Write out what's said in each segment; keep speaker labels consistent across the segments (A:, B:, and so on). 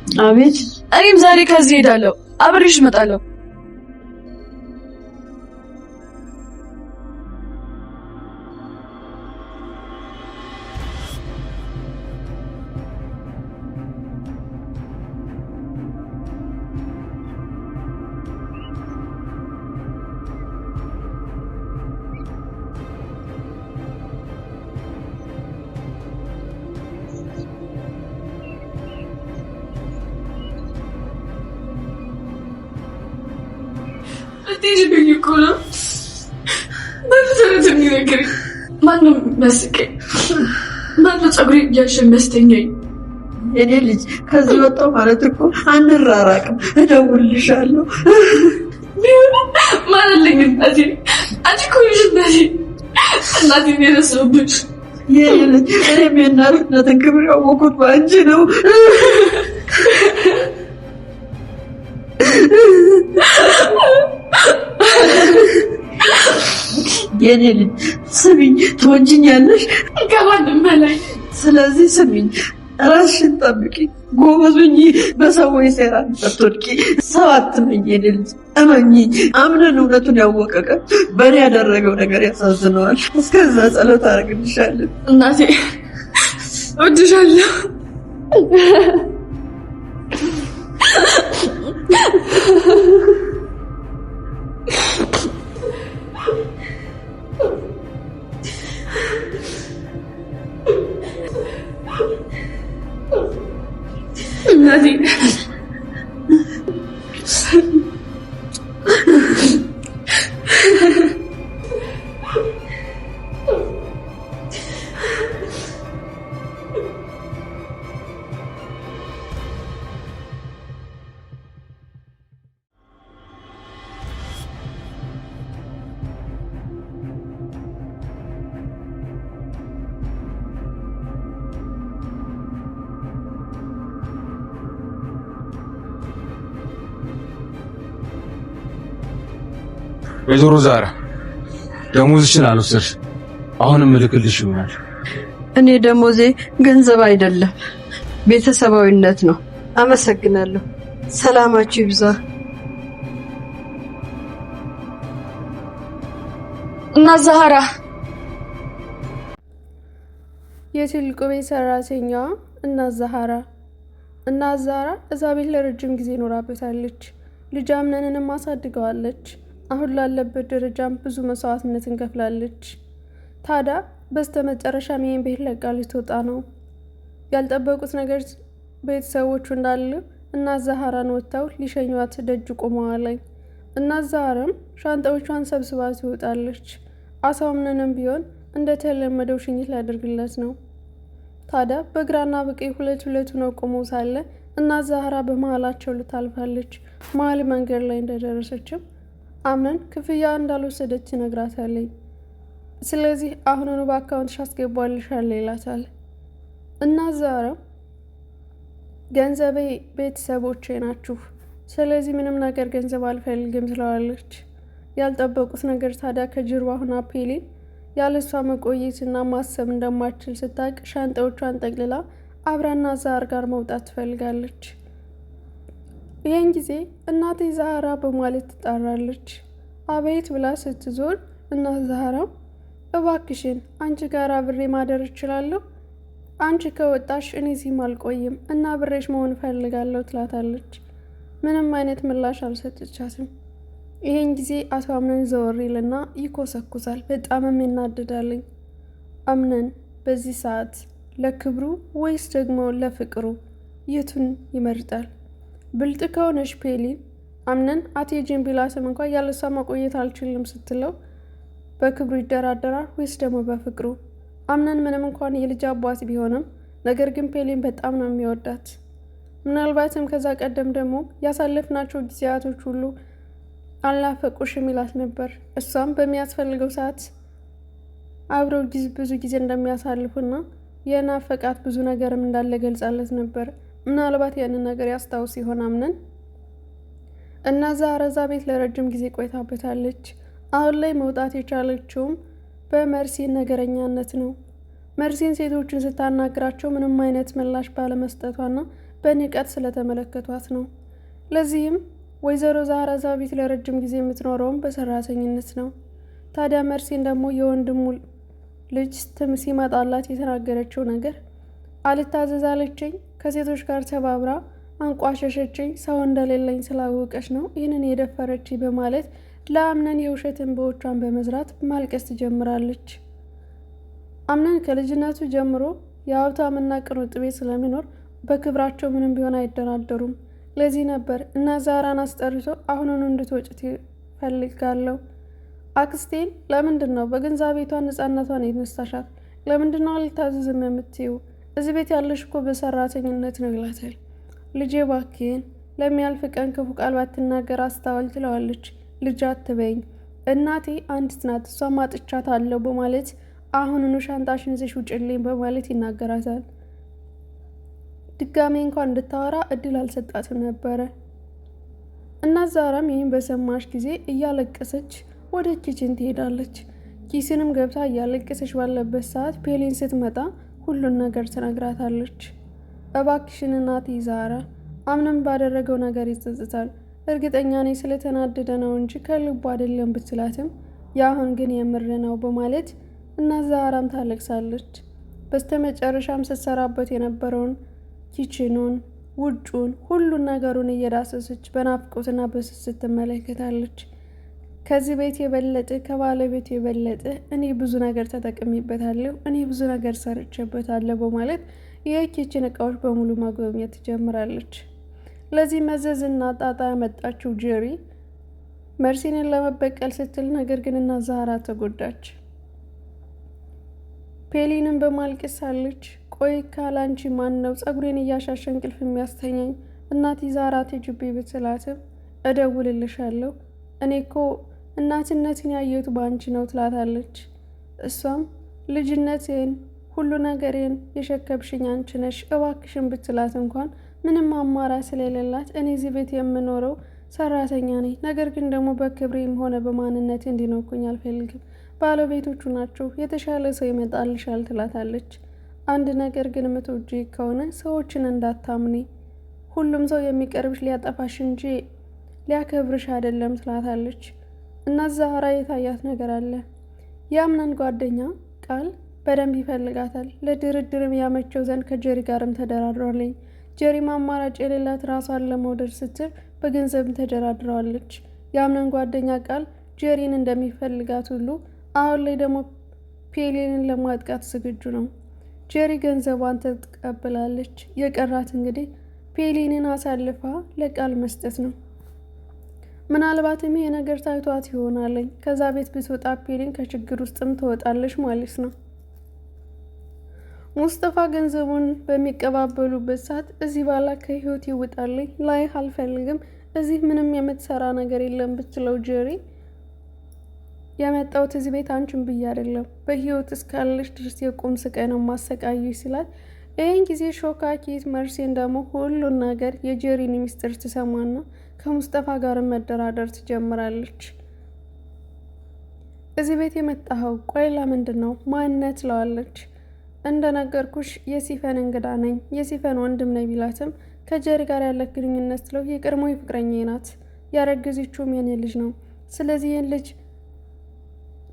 A: አቤት።
B: እኔም ዛሬ ከዚህ ሄዳለሁ፣ አብሬሽ እመጣለሁ።
C: ልትሄጂብኝ እኮ ነው። በፍጥነት የሚነግረኝ ማነው የሚያስቀኝ? ማነው ፀጉሬ እያሸ የሚያስተኛኝ?
A: የኔ ልጅ ከዚህ ወጣሁ ማለት እኮ አንራራቅም፣ እደውልልሻለሁ።
C: ማን አለኝ እናቴ? አንቺ እኮ ነሽ እናቴ። እናቴን የረሳሁብሽ
A: የኔ ልጅ። እኔም የእናትነትን ክብር ያወኩት በአንቺ ነው። የኔ ልጅ ስሚኝ፣ ትወጂኛለሽ
C: ከማንም በላይ።
A: ስለዚህ ስሚኝ፣ ራስሽን ጠብቂ፣ ጎበዝ ሁኚ፣ በሰዎች ሴራ አትወድቂ፣ ሰው አትመኝ። የኔ ልጅ እመኚኝ፣ አምነን እውነቱን ያወቀ ቀን በእኔ ያደረገው ነገር ያሳዝነዋል። እስከዛ ጸሎት አደርግልሻለሁ።
C: እናቴ እወድሻለሁ። እናቴ
D: ወይዘሮ ዛራ ደሞዝሽን አልወሰድሽ፣ አሁንም እልክልሽ ይሆናል።
A: እኔ ደሞዜ ገንዘብ አይደለም ቤተሰባዊነት ነው። አመሰግናለሁ። ሰላማችሁ ይብዛ።
B: እና ዛራ
E: የትልቁ ቤት ሰራተኛዋ እና ዛራ እዛ ቤት ለረጅም ጊዜ ኖራበታለች። ልጅ አምነንንም አሳድገዋለች። አሁን ላለበት ደረጃም ብዙ መስዋዕትነትን ከፍላለች። ታዲያ በስተመጨረሻም ይሄን ቤት ለቃ ልትወጣ ነው። ያልጠበቁት ነገር ቤተሰቦቹ እንዳሉ እና ዛራን ወጥተው ሊሸኟት ደጅ ቆመዋል። እና ዛራም ሻንጣዎቿን ሰብስባ ትወጣለች። አሳምነንም ቢሆን እንደተለመደው ሽኝት ሊያደርግለት ነው። ታዲያ በግራና በቀኝ ሁለት ነው ቆመው ሳለ እና ዛራ በመሃላቸው ልታልፋለች። መሀል መንገድ ላይ እንደደረሰችም አምነን ክፍያ እንዳልወሰደች ነግራታለች። ስለዚህ አሁኑኑ በአካውንትሽ አስገባልሻለሁ ይላታል። እና ዛራም ገንዘቤ ቤተሰቦቼ ናችሁ፣ ስለዚህ ምንም ነገር ገንዘብ አልፈልግም ትለዋለች። ያልጠበቁት ነገር ታዲያ ከጀርባ ሆና ፔሊን ያለሷ መቆየትና ማሰብ እንደማትችል ስታቅ ሻንጣዎቿን ጠቅልላ አብራና ዛር ጋር መውጣት ትፈልጋለች። ይህን ጊዜ እናቴ ዛራ በማለት ትጣራለች። አቤት ብላ ስትዞር እና ዛራም እባክሽን አንቺ ጋር አብሬ ማደር እችላለሁ? አንቺ ከወጣሽ እኔ እዚህም አልቆይም እና አብሬሽ መሆን እፈልጋለሁ ትላታለች። ምንም አይነት ምላሽ አልሰጠቻትም። ይሄን ጊዜ አቶ አምነን ዘወር ይልና ይኮሰኩሳል። በጣምም ይናደዳልኝ። አምነን በዚህ ሰዓት ለክብሩ ወይስ ደግሞ ለፍቅሩ የቱን ይመርጣል? ብልጥ ከሆነች ፔሊን አምነን አትሄጂም ቢላትም እንኳን ያለሷ መቆየት አልችልም ስትለው በክብሩ ይደራደራል ወይስ ደግሞ በፍቅሩ? አምነን ምንም እንኳን የልጅ አባት ቢሆንም ነገር ግን ፔሊን በጣም ነው የሚወዳት። ምናልባትም ከዛ ቀደም ደግሞ ያሳለፍናቸው ጊዜያቶች ሁሉ አልናፈቁሽም ይላት ነበር። እሷም በሚያስፈልገው ሰዓት አብረው ብዙ ጊዜ እንደሚያሳልፉና የናፈቃት ብዙ ነገርም እንዳለ ገልጻለት ነበር። ምናልባት ያንን ነገር ያስታውስ ይሆን አምነን? እና ዛራ እዛ ቤት ለረጅም ጊዜ ቆይታበታለች። አሁን ላይ መውጣት የቻለችውም በመርሲ ነገረኛነት ነው። መርሲን ሴቶችን ስታናግራቸው ምንም አይነት ምላሽ ባለመስጠቷና በንቀት ስለተመለከቷት ነው። ለዚህም ወይዘሮ ዛህራ እዛ ቤት ለረጅም ጊዜ የምትኖረውም በሰራተኝነት ነው። ታዲያ መርሲን ደግሞ የወንድሙ ልጅ ሲመጣላት የተናገረችው ነገር አልታዘዛለችኝ፣ ከሴቶች ጋር ተባብራ አንቋሸሸችኝ፣ ሰው እንደሌለኝ ስላወቀች ነው ይህንን የደፈረች በማለት ለአምነን የውሸት እንባዎቿን በመዝራት ማልቀስ ትጀምራለች። አምነን ከልጅነቱ ጀምሮ የሀብታምና ቅንጡ ቤት ስለሚኖር በክብራቸው ምንም ቢሆን አይደራደሩም። ለዚህ ነበር እና ዛራን አስጠርቶ አሁኑን እንድትወጭ ፈልጋለሁ። አክስቴን ለምንድን ነው በገንዛ ቤቷ ነፃነቷን የነሳሻት? ለምንድን ነው አልታዘዝም የምትይው? እዚህ ቤት ያለሽ እኮ በሰራተኝነት ነው ይላታል። ልጄ ባክህን ለሚያልፍ ቀን ክፉ ቃል ባትናገር አስተዋል ትለዋለች። ልጅ አትበይኝ፣ እናቴ አንዲት ናት፣ እሷ ማጥቻት አለው በማለት አሁኑኑ ሻንጣሽን ይዘሽ ውጭልኝ በማለት ይናገራታል። ድጋሜ እንኳን እንድታወራ እድል አልሰጣትም ነበረ። እናት ዛራም ይህን በሰማሽ ጊዜ እያለቀሰች ወደ ኪችን ትሄዳለች። ኪስንም ገብታ እያለቀሰች ባለበት ሰዓት ፔሊን ስትመጣ ሁሉን ነገር ትነግራታለች። እባክሽን እናቴ ዛራ፣ አምነን ባደረገው ነገር ይጸጽታል። እርግጠኛ ነኝ ስለተናደደ ነው እንጂ ከልቡ አይደለም ብትላትም ያሁን ግን የምር ነው በማለት እናት ዛራም ታለቅሳለች። በስተመጨረሻም ስትሰራበት የነበረውን ኪችኑን፣ ውጩን፣ ሁሉን ነገሩን እየዳሰሰች በናፍቆትና በስስት ትመለከታለች። ከዚህ ቤት የበለጠ ከባለቤት የበለጠ እኔ ብዙ ነገር ተጠቅሜበታለሁ፣ እኔ ብዙ ነገር ሰርቼበታለሁ በማለት የኪችን እቃዎች በሙሉ ማጎብኘት ትጀምራለች። ለዚህ መዘዝና ጣጣ ያመጣችው ጄሪ መርሲንን ለመበቀል ስትል ነገር ግን እናት ዛራ ተጎዳች። ፔሊንም በማልቀስ ሳለች ቆይ ካላንቺ ማን ነው ጸጉሬን እያሻሸ እንቅልፍ የሚያስተኛኝ? እናቴ ዛራ ትጅቤ ብትላትም እደውልልሻለሁ፣ እኔ እኮ እናትነትን ያየሁት በአንቺ ነው ትላታለች። እሷም ልጅነቴን ሁሉ ነገሬን የሸከብሽኝ አንቺ ነሽ፣ እባክሽን ብትላት እንኳን ምንም አማራጭ ስለሌላት እኔ እዚህ ቤት የምኖረው ሰራተኛ ነኝ፣ ነገር ግን ደግሞ በክብሬም ሆነ በማንነቴ እንዲነኩኝ አልፈልግም፣ ባለቤቶቹ ናቸው፣ የተሻለ ሰው ይመጣልሻል ትላታለች። አንድ ነገር ግን ምትወጂ ከሆነ ሰዎችን እንዳታምኒ፣ ሁሉም ሰው የሚቀርብሽ ሊያጠፋሽ እንጂ ሊያከብርሽ አይደለም ትላታለች። እናት ዛራ የታያት ነገር አለ። የአምነን ጓደኛ ቃል በደንብ ይፈልጋታል። ለድርድርም ያመቸው ዘንድ ከጀሪ ጋርም ተደራድሯለኝ። ጀሪም አማራጭ የሌላት ራሷን ለመውደድ ስትል በገንዘብም ተደራድረዋለች። የአምነን ጓደኛ ቃል ጀሪን እንደሚፈልጋት ሁሉ አሁን ላይ ደግሞ ፔሊንን ለማጥቃት ዝግጁ ነው። ጀሪ ገንዘቧን ተቀብላለች። የቀራት እንግዲህ ፔሊንን አሳልፋ ለቃል መስጠት ነው። ምናልባትም ይሄ ነገር ታይቷት ይሆናለኝ። ከዛ ቤት ብትወጣ ፔሊን ከችግር ውስጥም ትወጣለች ማለት ነው። ሙስጠፋ ገንዘቡን በሚቀባበሉበት ሰዓት እዚህ ባላ ከህይወት ይውጣልኝ፣ ላይ አልፈልግም፣ እዚህ ምንም የምትሰራ ነገር የለም ብትለው ጀሪ የመጣሁት እዚህ ቤት አንቺን ብዬ አይደለም፣ በህይወት እስካለሽ ድረስ የቁም ስቃይ ነው ማሰቃየሽ ሲላት፣ ይህን ጊዜ ሾካኪት መርሲን ደግሞ ሁሉን ነገር የጀሪን ሚስጥር ትሰማና ከሙስጠፋ ጋር መደራደር ትጀምራለች። እዚህ ቤት የመጣኸው ቆይ ለምንድን ነው? ማንነት ትለዋለች። እንደነገርኩሽ የሲፈን እንግዳ ነኝ፣ የሲፈን ወንድም ነኝ ቢላትም ከጀሪ ጋር ያለ ግንኙነት ስለው የቀድሞ ፍቅረኛ ናት፣ ያረገዘችውም የኔ ልጅ ነው። ስለዚህ ይህን ልጅ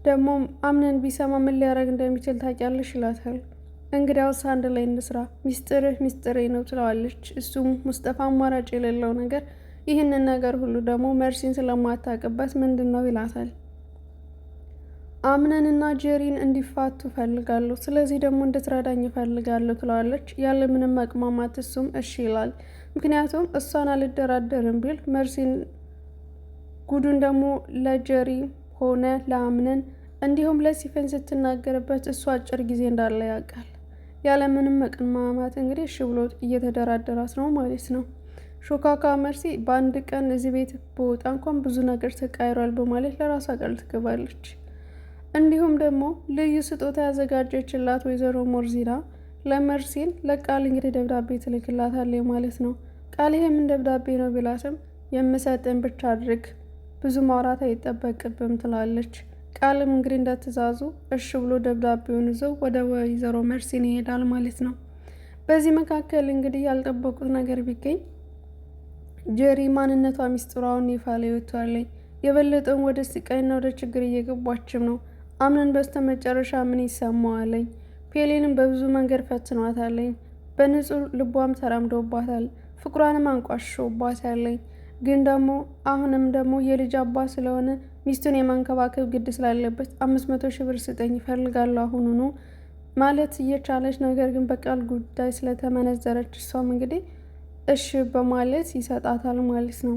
E: ደግሞ አምነን ቢሰማ ምን ሊያደርግ እንደሚችል ታውቂያለሽ ይላታል። እንግዲያውስ አንድ ላይ እንስራ፣ ሚስጥርህ ሚስጥሬ ነው ትለዋለች። እሱም ሙስጠፋ አማራጭ የሌለው ነገር ይህንን ነገር ሁሉ ደግሞ መርሲን ስለማታውቅበት ምንድን ነው ይላታል። አምነንና ጀሪን እንዲፋቱ ፈልጋለሁ፣ ስለዚህ ደግሞ እንድትረዳኝ ፈልጋለሁ ትለዋለች። ያለ ምንም መቅማማት እሱም እሺ ይላል። ምክንያቱም እሷን አልደራደርም ቢል መርሲን ጉዱን ደግሞ ለጀሪ ሆነ ለአምነን እንዲሁም ለሲፈን ስትናገርበት እሱ አጭር ጊዜ እንዳለ ያውቃል። ያለ ምንም መቅማማት እንግዲህ እሺ ብሎ እየተደራደራት ነው ማለት ነው። ሾካካ መርሲ በአንድ ቀን እዚህ ቤት በወጣ እንኳን ብዙ ነገር ተቃይሯል በማለት ለራሷ ቃል ትገባለች። እንዲሁም ደግሞ ልዩ ስጦታ ያዘጋጀችላት ወይዘሮ ሞርዚና ለመርሲን ለቃል እንግዲህ ደብዳቤ ትልክላታለች ማለት ነው። ቃል ይሄ ምን ደብዳቤ ነው ቢላትም የምሰጥን ብቻ አድርግ፣ ብዙ ማውራት አይጠበቅብም ትላለች። ቃልም እንግዲህ እንደትእዛዙ እሺ ብሎ ደብዳቤውን ይዞ ወደ ወይዘሮ መርሲን ይሄዳል ማለት ነው። በዚህ መካከል እንግዲህ ያልጠበቁት ነገር ቢገኝ ጄሪ ማንነቷ ሚስጥሯን ይፋ ላይ ወጥቷለኝ። የበለጠውን ወደ ስቃይና ወደ ችግር እየገባችም ነው። አምነን በስተመጨረሻ ምን ይሰማዋለኝ? ፔሌንም በብዙ መንገድ ፈትኗታለኝ። በንጹህ ልቧም ተራምዶባታል። ፍቅሯንም አንቋሾባታለኝ። ግን ደግሞ አሁንም ደግሞ የልጅ አባት ስለሆነ ሚስቱን የማንከባከብ ግድ ስላለበት 500 ሺህ ብር ስጠኝ ይፈልጋሉ አሁኑኑ ማለት እየቻለች ነገር ግን በቃል ጉዳይ ስለተመነዘረች እሷም እንግዲህ እሺ በማለት ይሰጣታል ማለት ነው።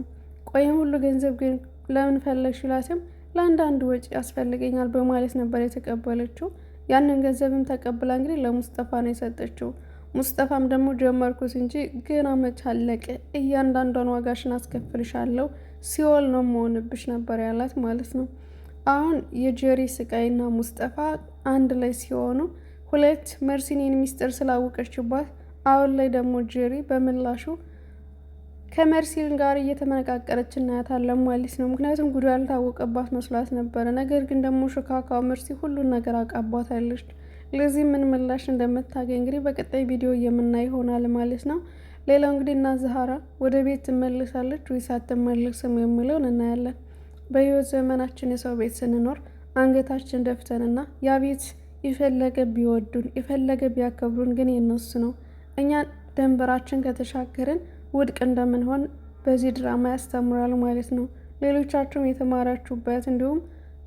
E: ቆይም ሁሉ ገንዘብ ግን ለምን ፈለግሽ ይላትም ለአንዳንድ ወጪ ያስፈልገኛል በማለት ነበር የተቀበለችው። ያንን ገንዘብም ተቀብላ እንግዲህ ለሙስጠፋ ነው የሰጠችው። ሙስጠፋም ደግሞ ጀመርኩት እንጂ ገና መች አለቀ፣ እያንዳንዷን ዋጋሽን አስከፍልሻለሁ፣ ሲኦል ነው መሆንብሽ ነበር ያላት ማለት ነው። አሁን የጄሪ ስቃይና ሙስጠፋ አንድ ላይ ሲሆኑ ሁለት መርሲኔን ሚስጥር ስላወቀችባት አሁን ላይ ደግሞ ጄሪ በምላሹ ከመርሲን ጋር እየተመነቃቀረች እናያታለን ማለት ነው። ምክንያቱም ጉዳዩ ያልታወቀባት መስሏት ነበረ። ነገር ግን ደግሞ ሾካካው መርሲ ሁሉን ነገር አውቃባታለች። ለዚህ ምን ምላሽ እንደምታገኝ እንግዲህ በቀጣይ ቪዲዮ የምናይ ይሆናል ማለት ነው። ሌላው እንግዲህ እና ዛህራ ወደ ቤት ትመልሳለች ወይስ አትመለስም የሚለውን እናያለን። በህይወት ዘመናችን የሰው ቤት ስንኖር አንገታችን ደፍተንና ያ ቤት የፈለገ ቢወዱን የፈለገ ቢያከብሩን ግን የነሱ ነው። እኛ ደንበራችን ከተሻገርን ውድቅ እንደምንሆን በዚህ ድራማ ያስተምራል ማለት ነው። ሌሎቻችሁም የተማራችሁበት እንዲሁም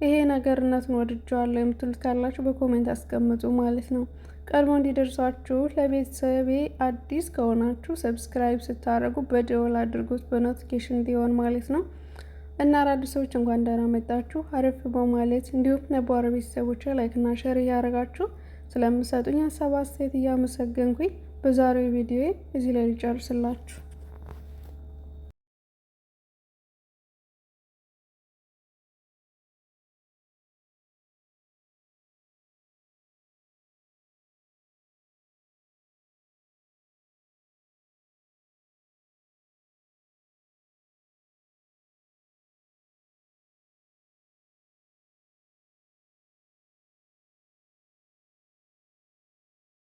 E: ይሄ ነገርነትን ወድጀዋለሁ የምትሉት ካላችሁ በኮሜንት አስቀምጡ ማለት ነው። ቀድሞ እንዲደርሷችሁ ለቤተሰቤ አዲስ ከሆናችሁ ሰብስክራይብ ስታደርጉ በደወል አድርጉት በኖቲፊኬሽን እንዲሆን ማለት ነው። እና አዳዲስ ሰዎች እንኳን ደህና መጣችሁ አረፍ በማለት እንዲሁም ነባር ቤተሰቦች ላይክና ሼር እያደረጋችሁ ስለምሰጡኝ ሀሳብ አስተያየት እያመሰገንኩኝ በዛሬው ቪዲዮ እዚህ ላይ ልጨርስላችሁ።